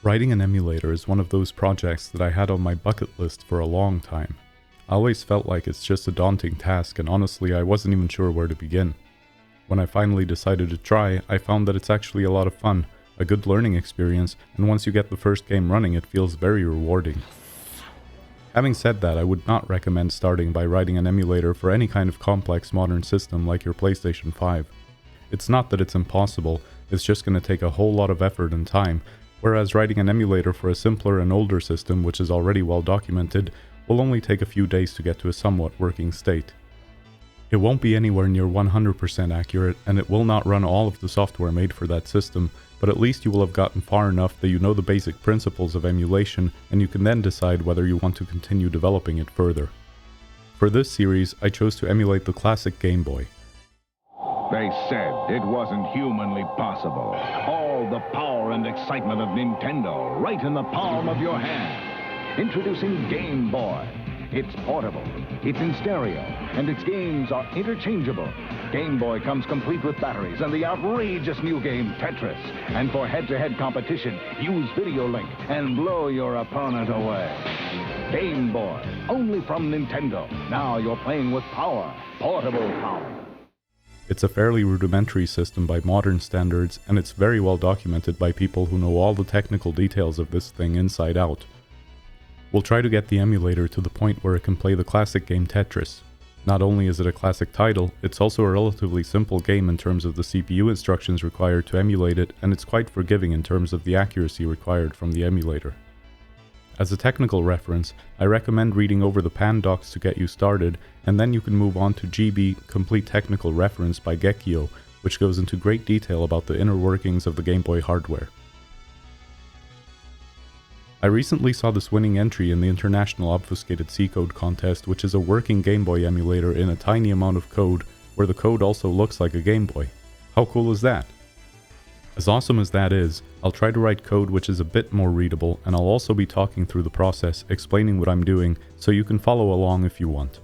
Writing an emulator is one of those projects that I had on my bucket list for a long time. I always felt like it's just a daunting task, and honestly I wasn't even sure where to begin. When I finally decided to try, I found that it's actually a lot of fun, a good learning experience, and once you get the first game running it feels very rewarding. Having said that, I would not recommend starting by writing an emulator for any kind of complex modern system like your PlayStation 5. It's not that it's impossible, it's just going to take a whole lot of effort and time, whereas writing an emulator for a simpler and older system which is already well documented will only take a few days to get to a somewhat working state. It won't be anywhere near 100% accurate, and it will not run all of the software made for that system, but at least you will have gotten far enough that you know the basic principles of emulation, and you can then decide whether you want to continue developing it further. For this series, I chose to emulate the classic Game Boy. They said it wasn't humanly possible. All the power and excitement of Nintendo right in the palm of your hand. Introducing Game Boy. It's portable, it's in stereo, and its games are interchangeable. Game Boy comes complete with batteries and the outrageous new game Tetris. And for head-to-head competition, use Video Link and blow your opponent away. Game Boy, only from Nintendo. Now you're playing with power, portable power. It's a fairly rudimentary system by modern standards, and it's very well documented by people who know all the technical details of this thing inside out. We'll try to get the emulator to the point where it can play the classic game Tetris. Not only is it a classic title, it's also a relatively simple game in terms of the CPU instructions required to emulate it, and it's quite forgiving in terms of the accuracy required from the emulator. As a technical reference, I recommend reading over the pan docs to get you started, and then you can move on to GB Complete Technical Reference by Gekio, which goes into great detail about the inner workings of the Game Boy hardware. I recently saw this winning entry in the International Obfuscated C Code contest, which is a working Game Boy emulator in a tiny amount of code, where the code also looks like a Game Boy. How cool is that? As awesome as that is, I'll try to write code which is a bit more readable, and I'll also be talking through the process, explaining what I'm doing, so you can follow along if you want.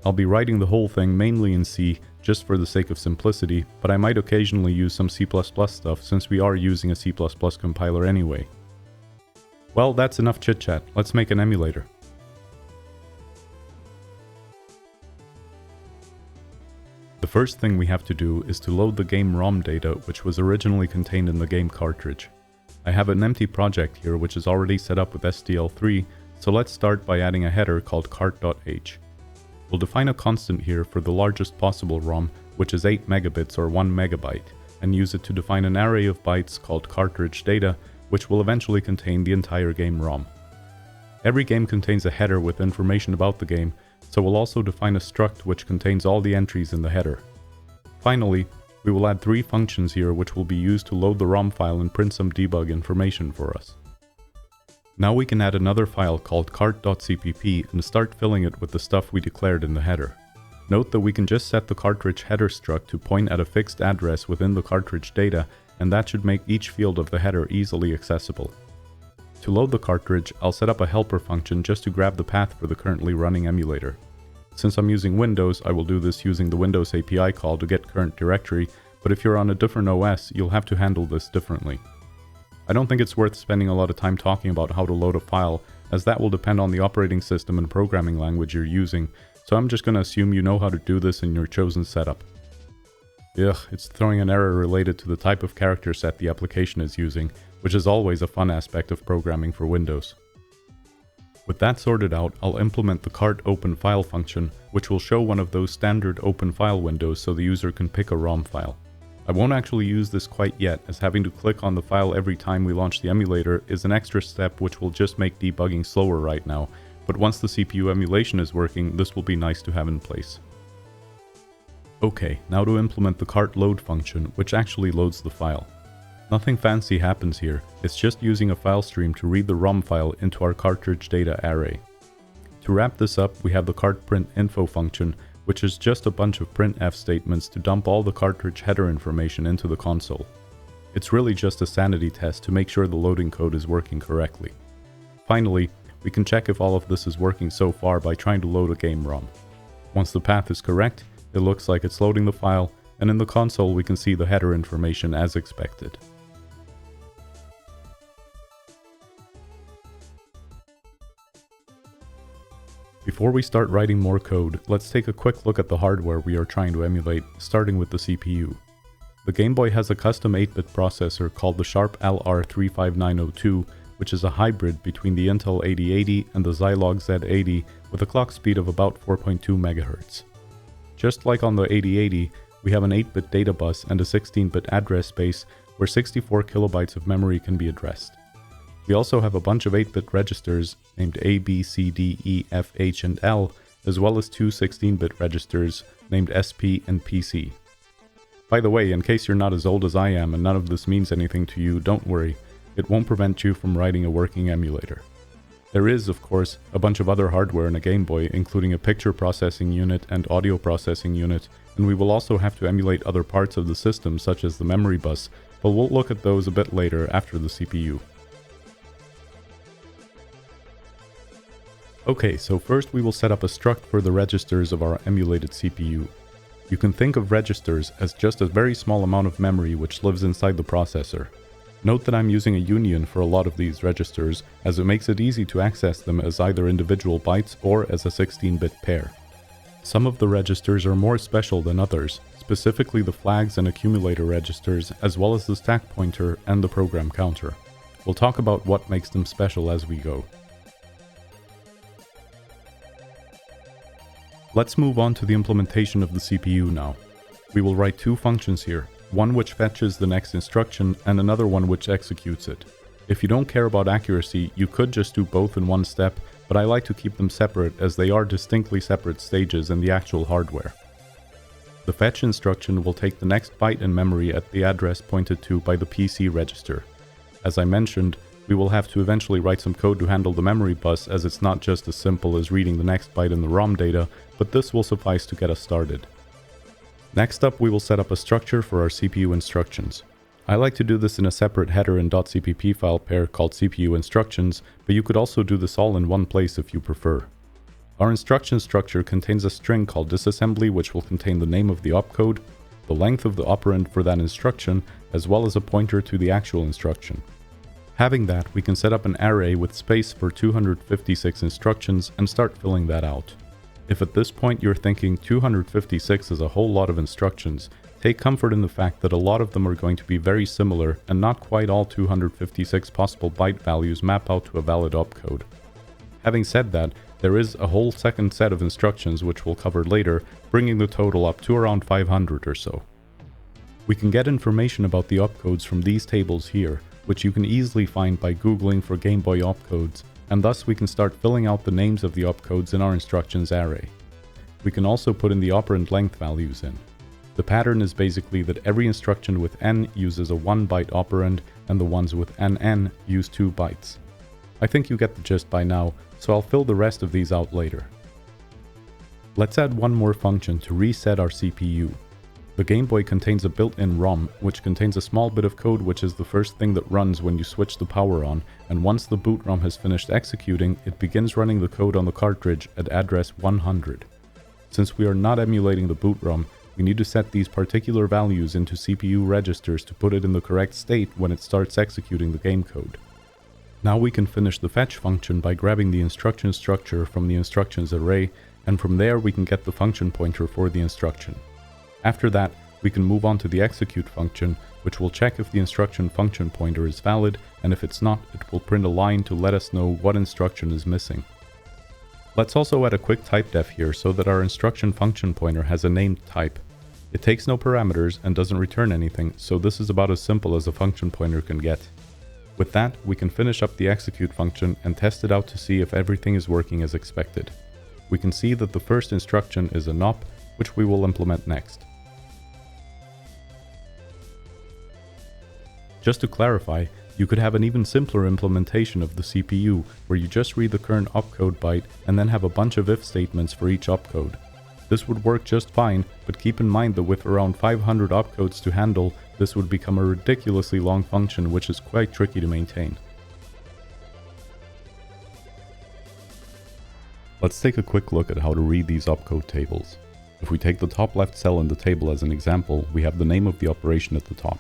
I'll be writing the whole thing mainly in C, just for the sake of simplicity, but I might occasionally use some C++ stuff since we are using a C++ compiler anyway. Well, that's enough chit-chat, let's make an emulator. The first thing we have to do is to load the game ROM data which was originally contained in the game cartridge. I have an empty project here which is already set up with STL3, so let's start by adding a header called cart.h. We'll define a constant here for the largest possible ROM, which is 8 megabits or 1 megabyte, and use it to define an array of bytes called cartridge data, which will eventually contain the entire game ROM. Every game contains a header with information about the game, so we'll also define a struct which contains all the entries in the header. Finally, we will add 3 functions here which will be used to load the ROM file and print some debug information for us. Now we can add another file called cart.cpp and start filling it with the stuff we declared in the header. Note that we can just set the cartridge header struct to point at a fixed address within the cartridge data, and that should make each field of the header easily accessible. To load the cartridge, I'll set up a helper function just to grab the path for the currently running emulator. Since I'm using Windows, I will do this using the Windows API call to get current directory, but if you're on a different OS, you'll have to handle this differently. I don't think it's worth spending a lot of time talking about how to load a file, as that will depend on the operating system and programming language you're using, so I'm just going to assume you know how to do this in your chosen setup. Ugh, it's throwing an error related to the type of character set the application is using, which is always a fun aspect of programming for Windows. With that sorted out, I'll implement the cart open file function, which will show one of those standard open file windows so the user can pick a ROM file. I won't actually use this quite yet, as having to click on the file every time we launch the emulator is an extra step which will just make debugging slower right now, but once the CPU emulation is working, this will be nice to have in place. Okay, now to implement the cart load function, which actually loads the file. Nothing fancy happens here, it's just using a file stream to read the ROM file into our cartridge data array. To wrap this up, we have the cart print info function, which is just a bunch of printf statements to dump all the cartridge header information into the console. It's really just a sanity test to make sure the loading code is working correctly. Finally, we can check if all of this is working so far by trying to load a game ROM. Once the path is correct, it looks like it's loading the file, and in the console we can see the header information as expected. Before we start writing more code, let's take a quick look at the hardware we are trying to emulate, starting with the CPU. The Game Boy has a custom 8-bit processor called the Sharp LR35902, which is a hybrid between the Intel 8080 and the Zilog Z80 with a clock speed of about 4.2 MHz. Just like on the 8080, we have an 8-bit data bus and a 16-bit address space where 64 kilobytes of memory can be addressed. We also have a bunch of 8-bit registers named A, B, C, D, E, F, H, and L, as well as two 16-bit registers named SP and PC. By the way, in case you're not as old as I am and none of this means anything to you, don't worry, it won't prevent you from writing a working emulator. There is, of course, a bunch of other hardware in a Game Boy, including a picture processing unit and audio processing unit, and we will also have to emulate other parts of the system such as the memory bus, but we'll look at those a bit later after the CPU. Okay, so first we will set up a struct for the registers of our emulated CPU. You can think of registers as just a very small amount of memory which lives inside the processor. Note that I'm using a union for a lot of these registers, as it makes it easy to access them as either individual bytes or as a 16-bit pair. Some of the registers are more special than others, specifically the flags and accumulator registers, as well as the stack pointer and the program counter. We'll talk about what makes them special as we go. Let's move on to the implementation of the CPU now. We will write two functions here, one which fetches the next instruction and another one which executes it. If you don't care about accuracy, you could just do both in one step, but I like to keep them separate as they are distinctly separate stages in the actual hardware. The fetch instruction will take the next byte in memory at the address pointed to by the PC register. As I mentioned, we will have to eventually write some code to handle the memory bus, as it's not just as simple as reading the next byte in the ROM data, but this will suffice to get us started. Next up, we will set up a structure for our CPU instructions. I like to do this in a separate header and .cpp file pair called CPU instructions, but you could also do this all in one place if you prefer. Our instruction structure contains a string called disassembly, which will contain the name of the opcode, the length of the operand for that instruction, as well as a pointer to the actual instruction. Having that, we can set up an array with space for 256 instructions and start filling that out. If at this point you're thinking 256 is a whole lot of instructions, take comfort in the fact that a lot of them are going to be very similar and not quite all 256 possible byte values map out to a valid opcode. Having said that, there is a whole second set of instructions which we'll cover later, bringing the total up to around 500 or so. We can get information about the opcodes from these tables here, which you can easily find by Googling for Game Boy opcodes, and thus we can start filling out the names of the opcodes in our instructions array. We can also put in the operand length values in. The pattern is basically that every instruction with N uses a 1-byte operand, and the ones with NN use 2 bytes. I think you get the gist by now, so I'll fill the rest of these out later. Let's add one more function to reset our CPU. The Game Boy contains a built-in ROM, which contains a small bit of code which is the first thing that runs when you switch the power on, and once the boot ROM has finished executing, it begins running the code on the cartridge at address 100. Since we are not emulating the boot ROM, we need to set these particular values into CPU registers to put it in the correct state when it starts executing the game code. Now we can finish the fetch function by grabbing the instruction structure from the instructions array, and from there we can get the function pointer for the instruction. After that, we can move on to the execute function, which will check if the instruction function pointer is valid, and if it's not, it will print a line to let us know what instruction is missing. Let's also add a quick type def here so that our instruction function pointer has a named type. It takes no parameters and doesn't return anything, so this is about as simple as a function pointer can get. With that, we can finish up the execute function and test it out to see if everything is working as expected. We can see that the first instruction is an op, which we will implement next. Just to clarify, you could have an even simpler implementation of the CPU, where you just read the current opcode byte and then have a bunch of if statements for each opcode. This would work just fine, but keep in mind that with around 500 opcodes to handle, this would become a ridiculously long function which is quite tricky to maintain. Let's take a quick look at how to read these opcode tables. If we take the top left cell in the table as an example, we have the name of the operation at the top.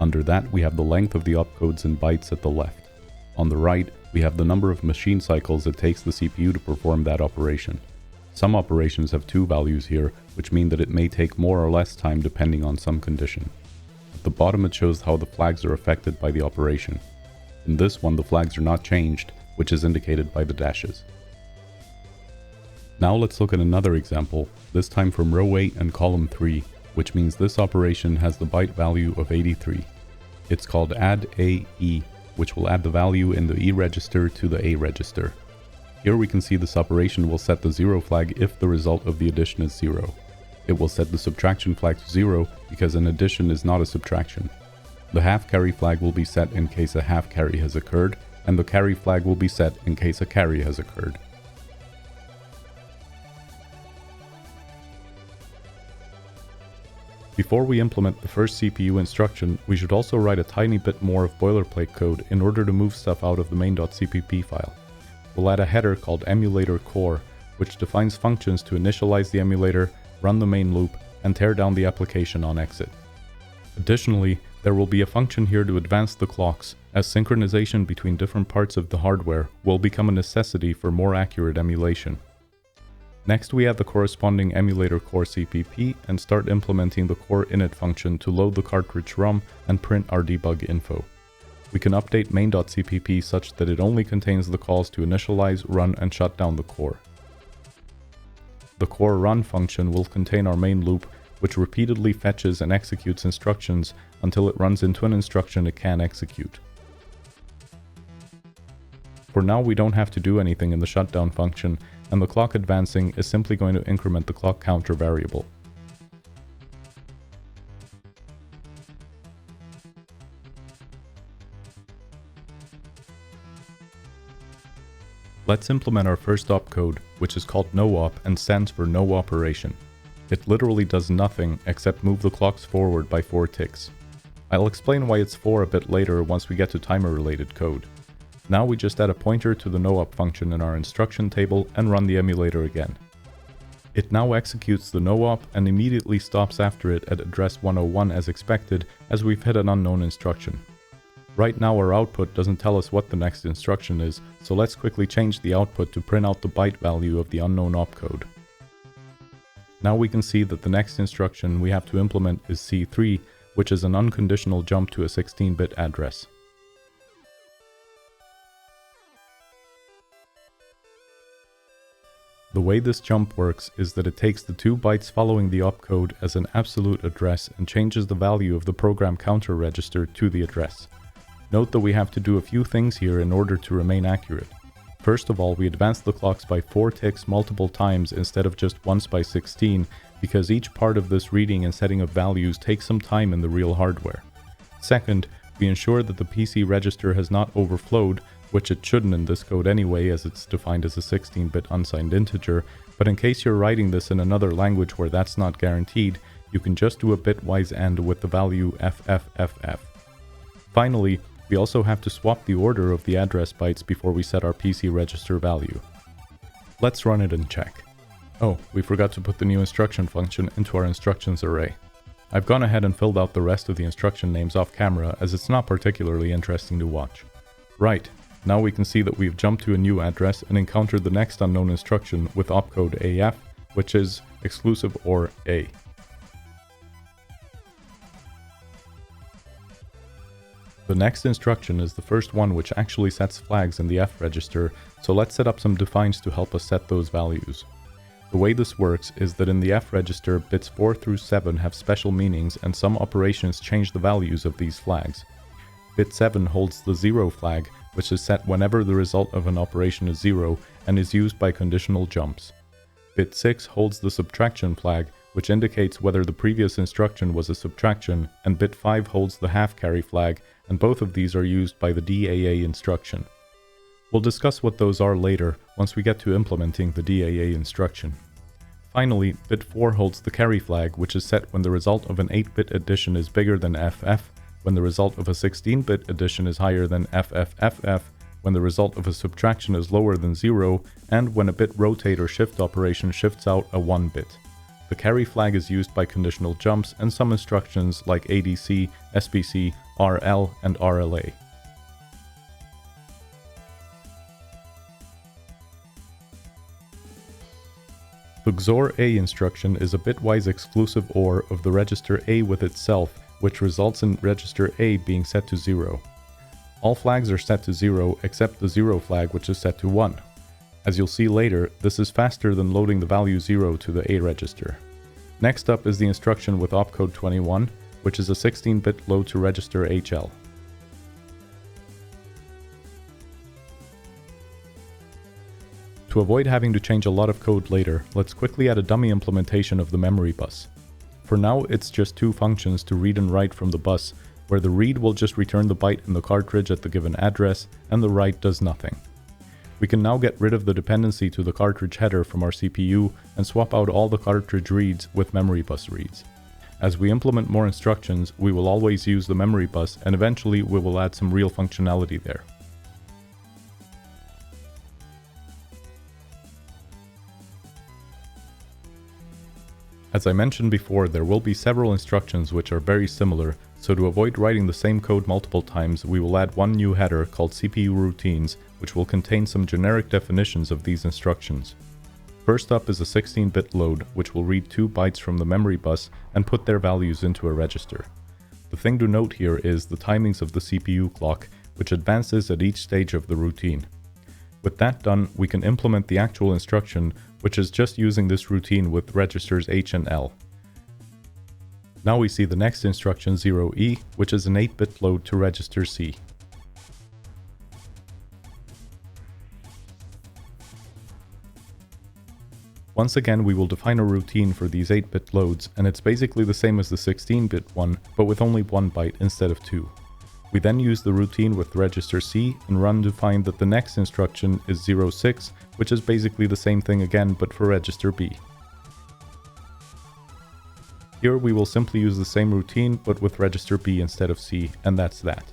Under that, we have the length of the opcodes in bytes at the left. On the right, we have the number of machine cycles it takes the CPU to perform that operation. Some operations have 2 values here, which mean that it may take more or less time depending on some condition. At the bottom it shows how the flags are affected by the operation. In this one the flags are not changed, which is indicated by the dashes. Now let's look at another example, this time from row 8 and column 3, which means this operation has the byte value of 83. It's called add AE, which will add the value in the E register to the A register. Here we can see this operation will set the 0 flag if the result of the addition is 0. It will set the subtraction flag to 0 because an addition is not a subtraction. The half carry flag will be set in case a half carry has occurred, and the carry flag will be set in case a carry has occurred. Before we implement the first CPU instruction, we should also write a tiny bit more of boilerplate code in order to move stuff out of the main.cpp file. We'll add a header called Emulator Core, which defines functions to initialize the emulator, run the main loop, and tear down the application on exit. Additionally, there will be a function here to advance the clocks, as synchronization between different parts of the hardware will become a necessity for more accurate emulation. Next we add the corresponding Emulator Core CPP and start implementing the core init function to load the cartridge ROM and print our debug info. We can update main.cpp such that it only contains the calls to initialize, run, and shut down the core. The core run function will contain our main loop, which repeatedly fetches and executes instructions until it runs into an instruction it can execute. For now we don't have to do anything in the shutdown function, and the clock advancing is simply going to increment the clock counter variable. Let's implement our first opcode, which is called noop and stands for no operation. It literally does nothing except move the clocks forward by 4 ticks. I'll explain why it's 4 a bit later once we get to timer related code. Now we just add a pointer to the noop function in our instruction table and run the emulator again. It now executes the noop and immediately stops after it at address 101 as expected, as we've hit an unknown instruction. Right now our output doesn't tell us what the next instruction is, so let's quickly change the output to print out the byte value of the unknown opcode. Now we can see that the next instruction we have to implement is C3, which is an unconditional jump to a 16-bit address. The way this jump works is that it takes the 2 bytes following the opcode as an absolute address and changes the value of the program counter register to the address. Note that we have to do a few things here in order to remain accurate. First of all, we advance the clocks by 4 ticks multiple times instead of just once by 16, because each part of this reading and setting of values takes some time in the real hardware. Second, we ensure that the PC register has not overflowed, which it shouldn't in this code anyway, as it's defined as a 16-bit unsigned integer, but in case you're writing this in another language where that's not guaranteed, you can just do a bitwise AND with the value FFFF. Finally, we also have to swap the order of the address bytes before we set our PC register value. Let's run it and check. Oh, we forgot to put the new instruction function into our instructions array. I've gone ahead and filled out the rest of the instruction names off camera, as it's not particularly interesting to watch. Right. Now we can see that we've jumped to a new address and encountered the next unknown instruction with opcode AF, which is exclusive OR A. The next instruction is the first one which actually sets flags in the F register, so let's set up some defines to help us set those values. The way this works is that in the F register, bits 4 through 7 have special meanings and some operations change the values of these flags. Bit 7 holds the 0 flag, which is set whenever the result of an operation is 0 and is used by conditional jumps. Bit 6 holds the subtraction flag, which indicates whether the previous instruction was a subtraction, and bit 5 holds the half carry flag, and both of these are used by the DAA instruction. We'll discuss what those are later, once we get to implementing the DAA instruction. Finally, bit 4 holds the carry flag, which is set when the result of an 8-bit addition is bigger than FF, when the result of a 16-bit addition is higher than FFFF, when the result of a subtraction is lower than 0, and when a bit rotate or shift operation shifts out a 1 bit. The carry flag is used by conditional jumps and some instructions like ADC, SBC, RL, and RLA. The XOR A instruction is a bitwise exclusive OR of the register A with itself, which results in register A being set to 0. All flags are set to 0 except the 0 flag, which is set to 1. As you'll see later, this is faster than loading the value 0 to the A register. Next up is the instruction with Opcode 21, which is a 16-bit load to register HL. To avoid having to change a lot of code later, let's quickly add a dummy implementation of the memory bus. For now, it's just two functions to read and write from the bus, where the read will just return the byte in the cartridge at the given address, and the write does nothing. We can now get rid of the dependency to the cartridge header from our CPU and swap out all the cartridge reads with memory bus reads. As we implement more instructions, we will always use the memory bus, and eventually we will add some real functionality there. As I mentioned before, there will be several instructions which are very similar, so to avoid writing the same code multiple times, we will add one new header called CPU routines, which will contain some generic definitions of these instructions. First up is a 16-bit load, which will read 2 bytes from the memory bus and put their values into a register. The thing to note here is the timings of the CPU clock, which advances at each stage of the routine. With that done, we can implement the actual instruction, which is just using this routine with registers H and L. Now we see the next instruction 0E, which is an 8-bit load to register C. Once again, we will define a routine for these 8-bit loads, and it's basically the same as the 16-bit one, but with only 1 byte instead of 2. We then use the routine with register C and run to find that the next instruction is 06, which is basically the same thing again, but for register B. Here we will simply use the same routine, but with register B instead of C, and that's that.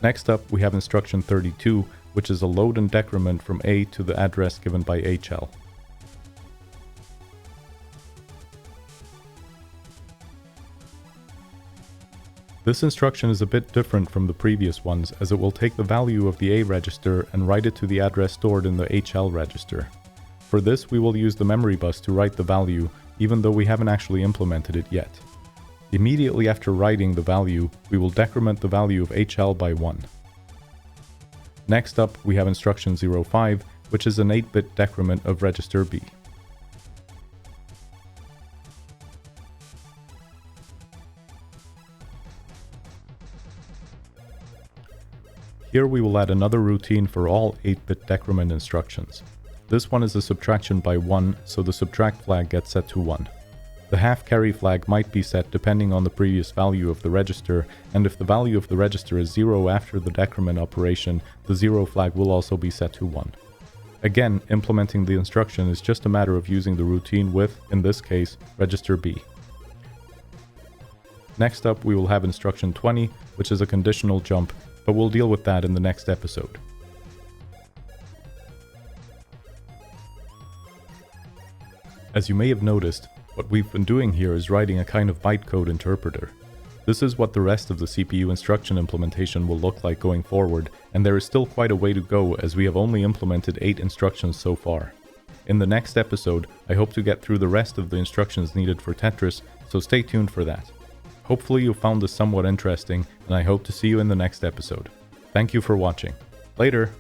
Next up, we have instruction 32, which is a load and decrement from A to the address given by HL. This instruction is a bit different from the previous ones, as it will take the value of the A register and write it to the address stored in the HL register. For this, we will use the memory bus to write the value, even though we haven't actually implemented it yet. Immediately after writing the value, we will decrement the value of HL by 1. Next up, we have instruction 05, which is an 8-bit decrement of register B. Here we will add another routine for all 8-bit decrement instructions. This one is a subtraction by 1, so the subtract flag gets set to 1. The half carry flag might be set depending on the previous value of the register, and if the value of the register is 0 after the decrement operation, the 0 flag will also be set to 1. Again, implementing the instruction is just a matter of using the routine with, in this case, register B. Next up, we will have instruction 20, which is a conditional jump, but we'll deal with that in the next episode. As you may have noticed, what we've been doing here is writing a kind of bytecode interpreter. This is what the rest of the CPU instruction implementation will look like going forward, and there is still quite a way to go as we have only implemented 8 instructions so far. In the next episode, I hope to get through the rest of the instructions needed for Tetris, so stay tuned for that. Hopefully you found this somewhat interesting, and I hope to see you in the next episode. Thank you for watching. Later!